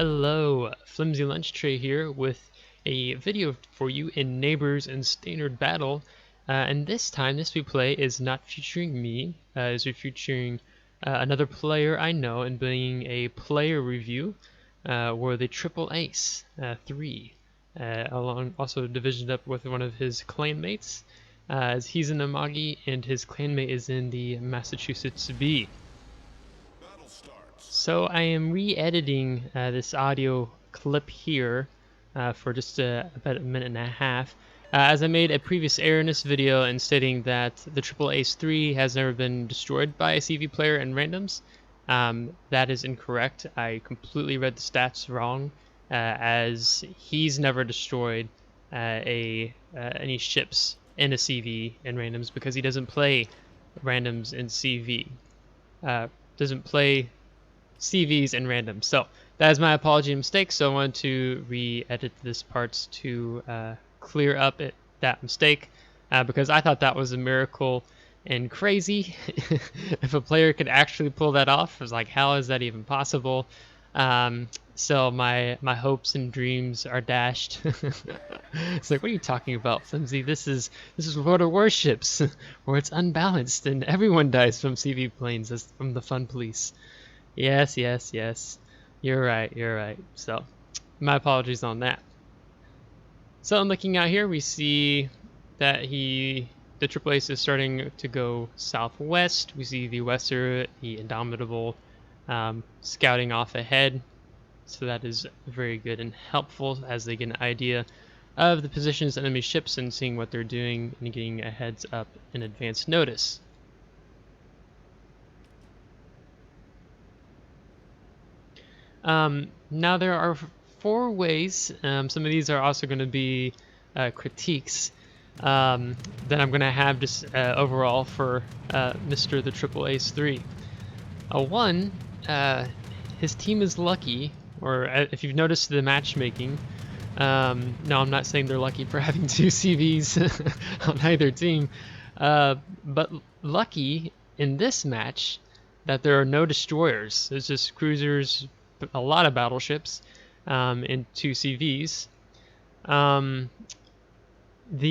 Hello, Flimsy Lunch Tray here with a video for you in Neighbors and Standard Battle. And this time, this replay is not featuring me, it's featuring another player I know and being a player review where the TripleAce3, along also divisioned up with one of his clanmates, as he's in Amagi and his clanmate is in the Massachusetts B. So I am re-editing this audio clip here for just about a minute and a half, as I made a previous error in this video in stating that the TripleAce3 has never been destroyed by a CV player in randoms. That is incorrect. I completely read the stats wrong, as he's never destroyed any ships in a CV in randoms because he doesn't play randoms in CV. Doesn't play CVs and random. So that is my apology and mistake. So I wanted to re-edit this part to clear up that mistake because I thought that was a miracle and crazy. If a player could actually pull that off, I was like, how is that even possible? So my hopes and dreams are dashed. It's like, what are you talking about, Flimsy? This is World of Warships, where it's unbalanced and everyone dies from CV planes as from the fun police. Yes. You're right. So, my apologies on that. So, I'm looking out here, we see that the TripleAce is starting to go southwest. We see the Wester, the Indomitable, scouting off ahead. So that is very good and helpful as they get an idea of the positions of enemy ships and seeing what they're doing and getting a heads up in advance notice. Now there are 4 ways, some of these are also going to be critiques that I'm going to have just overall for Mr. the TripleAce3. One, his team is lucky, or if you've noticed the matchmaking, no, I'm not saying they're lucky for having 2 CVs on either team, but lucky in this match that there are no destroyers. There's just cruisers, a lot of battleships, and 2 CVs. The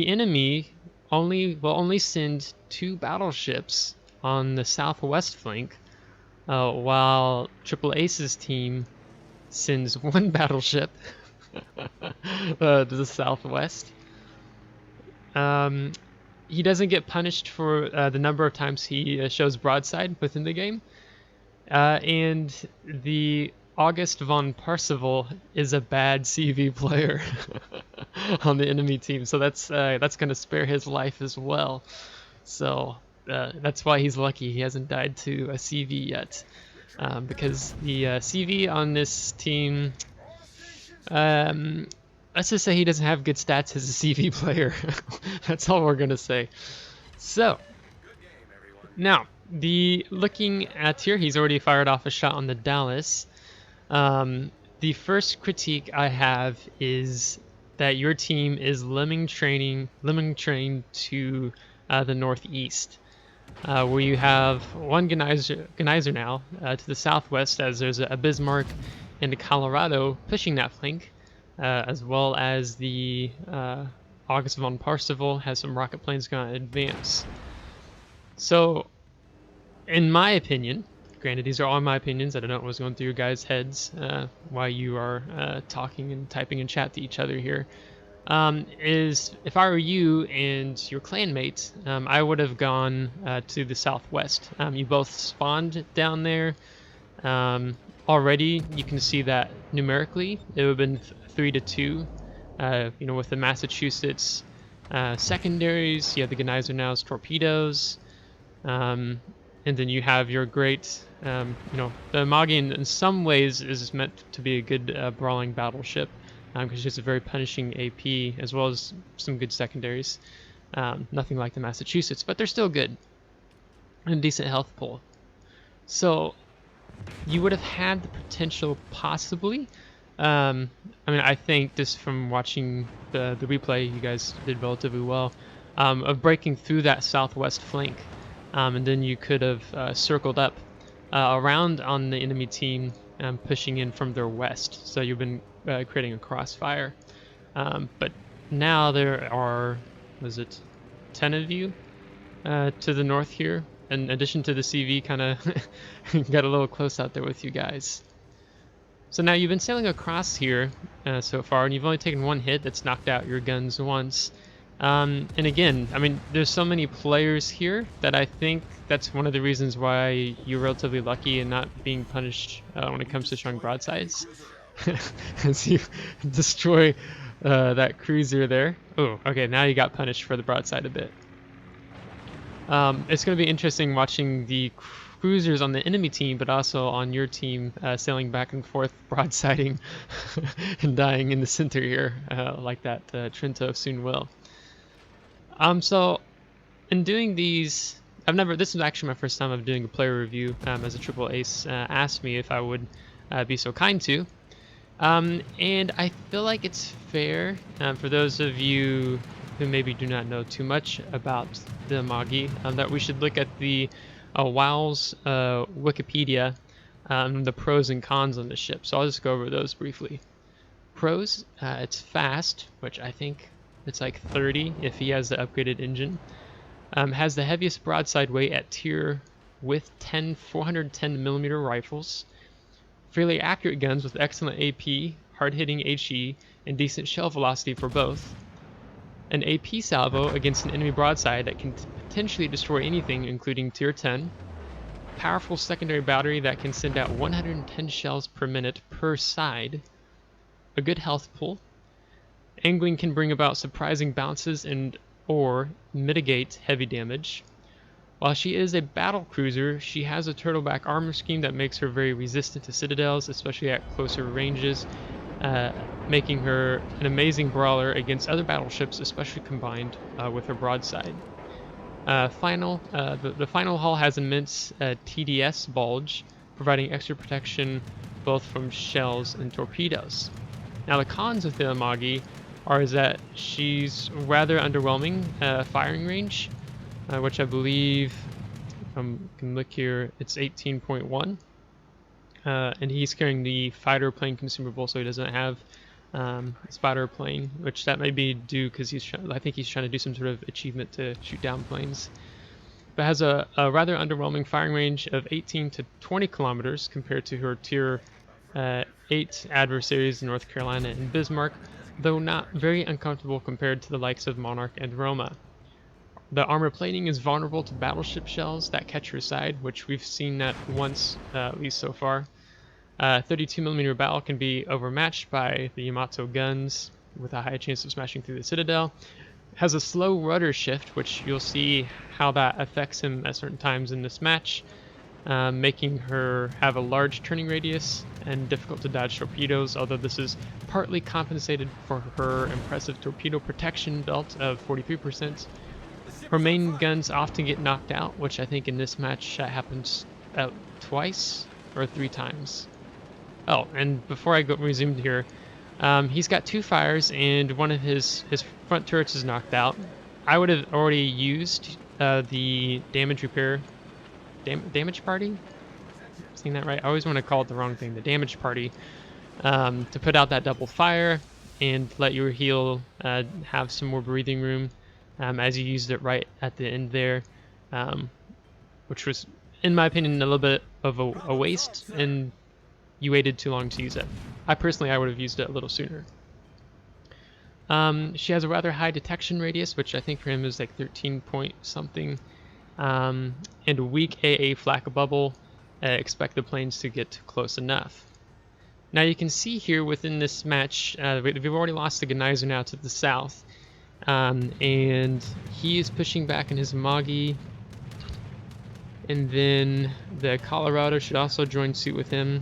enemy will only send 2 battleships on the southwest flank, while TripleAce's team sends 1 battleship to the southwest. He doesn't get punished for the number of times he shows broadside within the game, and the August von Parseval is a bad CV player on the enemy team, so that's going to spare his life as well. So that's why he's lucky he hasn't died to a CV yet, because the CV on this team, let's just say he doesn't have good stats as a CV player. That's all we're gonna say. So now, looking at here, he's already fired off a shot on the Dallas. The first critique I have is that your team is lemming trained to the northeast, where you have 1 Geyser now to the southwest, as there's a Bismarck and a Colorado pushing that flank, as well as the August von Parseval has some rocket planes going to advance. So, in my opinion, granted, these are all my opinions. I don't know what was going through your guys' heads while you are talking and typing in chat to each other here. Is if I were you and your clanmate, I would have gone to the southwest. You both spawned down there. Already, you can see that numerically it would have been 3-2. With the Massachusetts secondaries, you have the Geyser now's torpedoes. And then you have your great, the Amagi in some ways is meant to be a good brawling battleship, because it's a very punishing AP, as well as some good secondaries. Nothing like the Massachusetts, but they're still good. And a decent health pool. So you would have had the potential, possibly. I think just from watching the replay, you guys did relatively well, of breaking through that southwest flank. And then you could have circled up around on the enemy team pushing in from their west. So you've been creating a crossfire. But now there are, was it 10 of you to the north here? In addition to the CV, kind of got a little close out there with you guys. So now you've been sailing across here so far, and you've only taken one hit that's knocked out your guns once. And again, I mean, there's so many players here that I think that's one of the reasons why you're relatively lucky in not being punished when it comes to strong broadsides. As you destroy that cruiser there. Oh, okay, now you got punished for the broadside a bit. It's going to be interesting watching the cruisers on the enemy team, but also on your team sailing back and forth, broadsiding and dying in the center here, like that Trento soon will. So in doing these, this is actually my first time of doing a player review as a Triple Ace asked me if I would be so kind to. And I feel like it's fair for those of you who maybe do not know too much about the Amagi that we should look at the WoW's Wikipedia, the pros and cons on the ship. So I'll just go over those briefly. Pros, it's fast, which I think it's like 30 if he has the upgraded engine. Has the heaviest broadside weight at tier with 10 410mm rifles. Fairly accurate guns with excellent AP, hard-hitting HE, and decent shell velocity for both. An AP salvo against an enemy broadside that can potentially destroy anything, including tier 10. Powerful secondary battery that can send out 110 shells per minute per side. A good health pool. Angling can bring about surprising bounces and or mitigate heavy damage. While she is a battle cruiser, she has a turtleback armor scheme that makes her very resistant to citadels, especially at closer ranges, making her an amazing brawler against other battleships, especially combined with her broadside. The final hull has immense TDS bulge, providing extra protection both from shells and torpedoes. Now the cons of the Amagi is that she's rather underwhelming firing range, which I believe, can look here, it's 18.1. And he's carrying the fighter plane consumable, so he doesn't have spider plane, which that may be due because I think he's trying to do some sort of achievement to shoot down planes. But has a rather underwhelming firing range of 18 to 20 kilometers compared to her tier 8 adversaries in North Carolina and Bismarck, though not very uncomfortable compared to the likes of Monarch and Roma. The armor plating is vulnerable to battleship shells that catch her side, which we've seen that once, at least so far. 32mm battle can be overmatched by the Yamato guns with a high chance of smashing through the citadel. Has a slow rudder shift, which you'll see how that affects him at certain times in this match, making her have a large turning radius and difficult to dodge torpedoes, although this is partly compensated for her impressive torpedo protection belt of 43%. Her main guns often get knocked out, which I think in this match happens twice or 3 times. Oh, and before I resume here, he's got 2 fires and one of his front turrets is knocked out. I would have already used the damage repair, damage party? Saying that right? I always want to call it the wrong thing. The damage party, to put out that double fire and let your heal have some more breathing room. As you used it right at the end there, which was, in my opinion, a little bit of a waste, and you waited too long to use it. I would have used it a little sooner. She has a rather high detection radius, which I think for him is like 13 point something, and a weak AA flak bubble. Expect the planes to get close enough. Now you can see here within this match, we've already lost the Genizer now to the south. And he is pushing back in his Amagi, and then the Colorado should also join suit with him,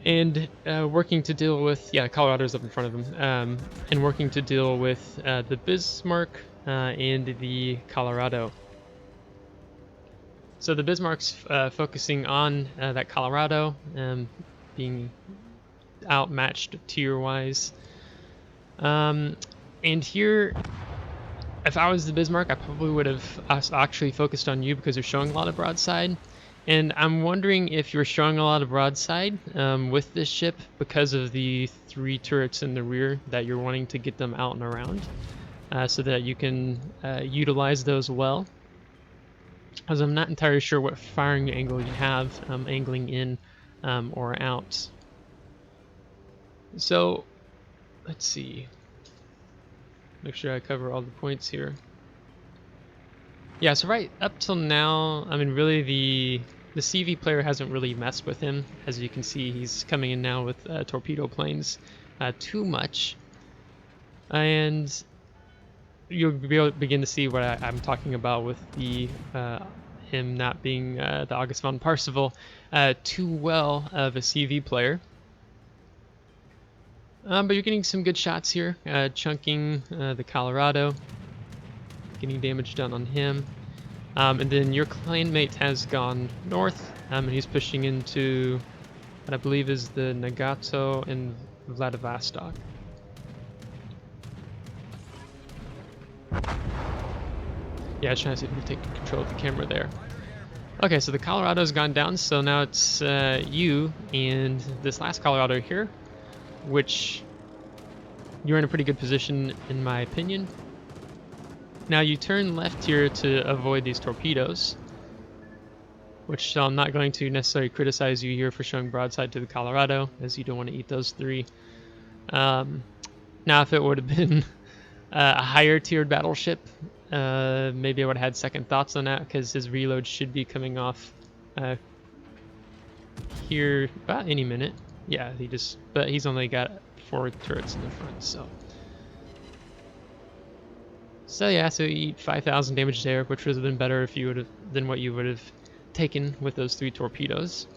and working to deal with, Colorado's up in front of him, and working to deal with the Bismarck and the Colorado. So the Bismarck's focusing on that Colorado, being outmatched tier-wise. And here, if I was the Bismarck, I probably would have actually focused on you because you're showing a lot of broadside. And I'm wondering if you're showing a lot of broadside with this ship because of the 3 turrets in the rear that you're wanting to get them out and around so that you can utilize those well. As I'm not entirely sure what firing angle you have angling in or out. So let's see. Make sure I cover all the points here. Yeah, so right up till now, I mean, really the CV player hasn't really messed with him. As you can see, he's coming in now with torpedo planes too much. And you'll be able to begin to see what I'm talking about with the him not being the August von Parseval too well of a CV player. But you're getting some good shots here, chunking the Colorado, getting damage done on him. And then your clanmate has gone north, and he's pushing into what I believe is the Nagato and Vladivostok. Yeah, I was trying to see if we can take control of the camera there. Okay, so the Colorado's gone down, so now it's you and this last Colorado here, which you're in a pretty good position in my opinion. Now you turn left here to avoid these torpedoes, which I'm not going to necessarily criticize you here for showing broadside to the Colorado, as you don't want to eat those 3. Now if it would have been a higher tiered battleship, maybe I would have had second thoughts on that, because his reload should be coming off here about any minute. Yeah, but he's only got 4 turrets in the front, so yeah, so you eat 5,000 damage there, which would have been better if you would have than what you would have taken with those 3 torpedoes.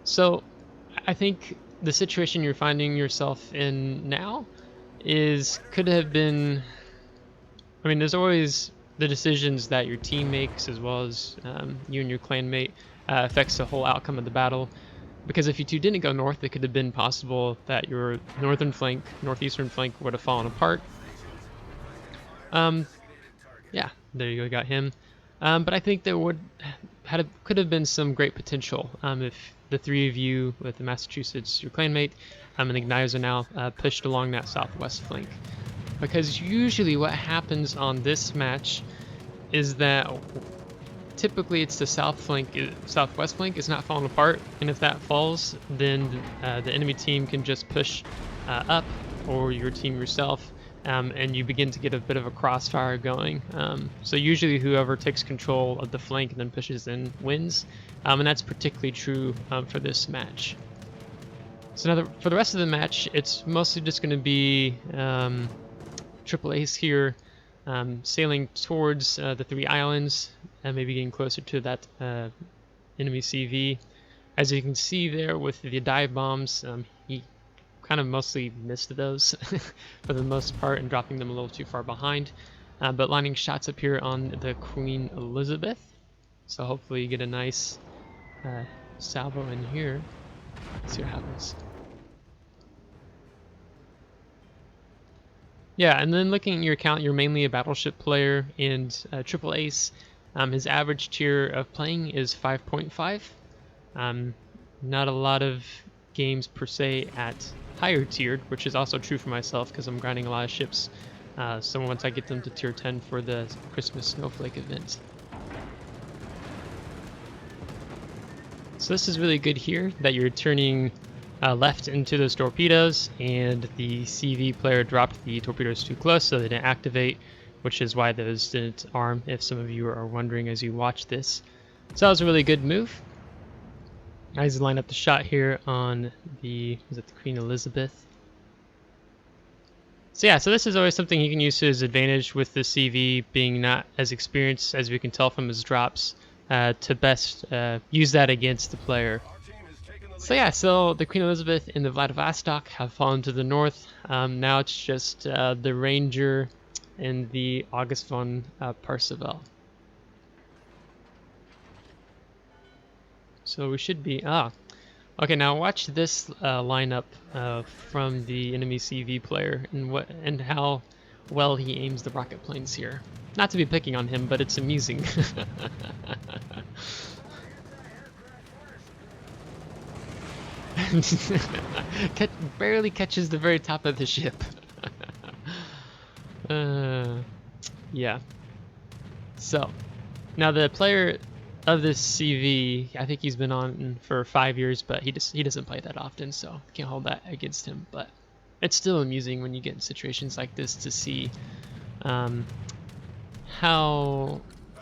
So I think the situation you're finding yourself in now could have been, I mean, there's always the decisions that your team makes, as well as you and your clanmate, affects the whole outcome of the battle. Because if you two didn't go north, it could have been possible that your northeastern flank would have fallen apart. Yeah, there you go, got him. But I think there could have been some great potential if the 3 of you with the Massachusetts, your clanmate, and the Igniters are now pushed along that southwest flank. Because usually what happens on this match is that typically it's the southwest flank is not falling apart, and if that falls, then the enemy team can just push up, or your team yourself, and you begin to get a bit of a crossfire going. So usually whoever takes control of the flank and then pushes in wins, and that's particularly true for this match. So now for the rest of the match, it's mostly just going to be Triple Ace here sailing towards the 3 islands and maybe getting closer to that enemy CV. As you can see there with the dive bombs, he kind of mostly missed those for the most part and dropping them a little too far behind, but lining shots up here on the Queen Elizabeth, so hopefully you get a nice salvo in here. Let's see what happens. Yeah, and then looking at your account, you're mainly a battleship player, and Triple Ace, his average tier of playing is 5.5. Not a lot of games per se at higher tiered, which is also true for myself because I'm grinding a lot of ships. So once I get them to tier 10 for the Christmas Snowflake event. So this is really good here that you're turning left into those torpedoes, and the CV player dropped the torpedoes too close so they didn't activate, which is why those didn't arm, if some of you are wondering as you watch this. So that was a really good move. I just line up the shot here on the Queen Elizabeth. So yeah, so this is always something you can use to his advantage with the CV being not as experienced as we can tell from his drops, to best use that against the player. So yeah, so the Queen Elizabeth and the Vladivostok have fallen to the north. Now it's just the Ranger and the August von Parseval. So we should be okay. Now watch this lineup from the enemy CV player, and how well he aims the rocket planes here. Not to be picking on him, but it's amusing. Barely catches the very top of the ship. Yeah. So, now the player of this CV, I think he's been on for 5 years, but he doesn't play that often, so can't hold that against him. But it's still amusing when you get in situations like this to see how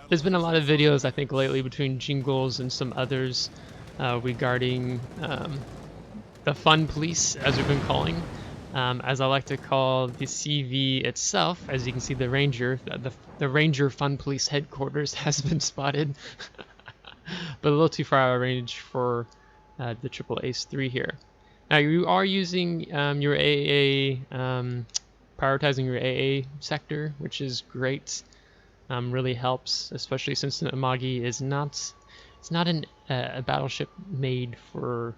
there's been a lot of videos I think lately between Jingles and some others regarding the fun police, as we've been calling, as I like to call the CV itself. As you can see, the Ranger, the Ranger Fun Police headquarters has been spotted, but a little too far out of range for the TripleAce3 here. Now you are using your AA, prioritizing your AA sector, which is great. Really helps, especially since the Amagi is not, it's not a battleship made for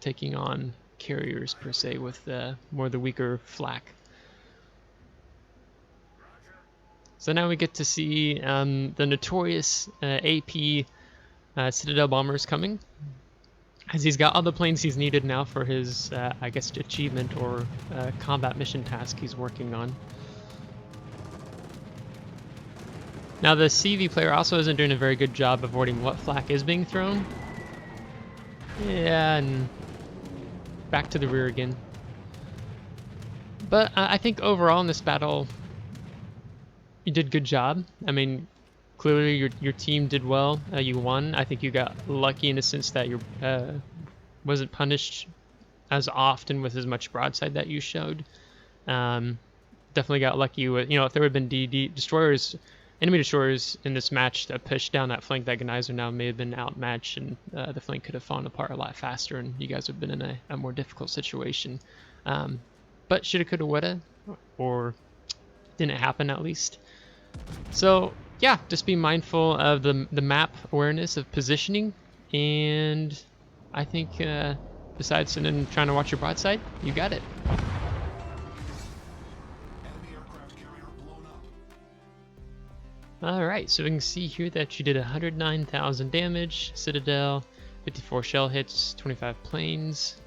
taking on carriers per se, with more the weaker flak. So now we get to see the notorious AP Citadel bombers coming, as he's got all the planes he's needed now for his, I guess, achievement or combat mission task he's working on. Now the CV player also isn't doing a very good job avoiding what flak is being thrown. Yeah, and back to the rear again. But I think overall in this battle, you did a good job. I mean, clearly your team did well. You won. I think you got lucky in the sense that you wasn't punished as often with as much broadside that you showed. Definitely got lucky with, if there would have been destroyers, enemy destroyers in this match that pushed down that flank, that Geyser now may have been outmatched, and the flank could have fallen apart a lot faster, and you guys would have been in a more difficult situation. But shoulda, coulda, woulda, or didn't happen at least. So yeah, just be mindful of the map awareness of positioning, and I think besides and then trying to watch your broadside, you got it. Alright, so we can see here that you did 109,000 damage, Citadel, 54 shell hits, 25 planes,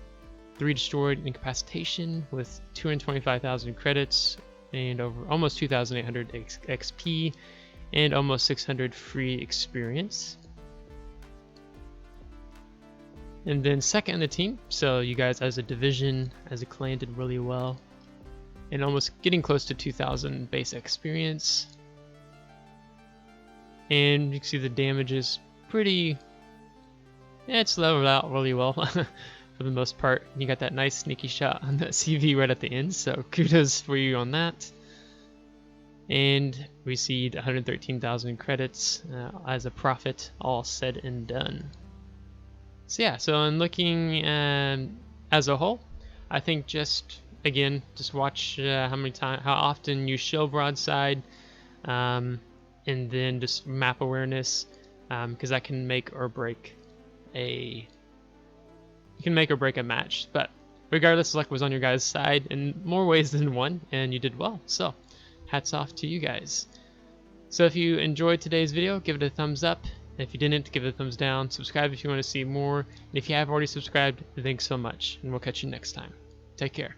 3 destroyed, incapacitation with 225,000 credits, and over almost 2,800 XP, and almost 600 free experience. And then second in the team, so you guys as a division, as a clan, did really well, and almost getting close to 2,000 base experience. And you can see the damage is pretty, it's leveled out really well for the most part. You got that nice sneaky shot on that CV right at the end, so kudos for you on that. And received 113,000 credits as a profit, all said and done. So yeah, so in looking as a whole, I think just watch how often you show broadside, and then just map awareness, because that can make or break a match. But regardless, luck was on your guys' side in more ways than one, and you did well. So hats off to you guys. So if you enjoyed today's video, give it a thumbs up. If you didn't, give it a thumbs down. Subscribe if you want to see more. And if you have already subscribed, thanks so much, and we'll catch you next time. Take care.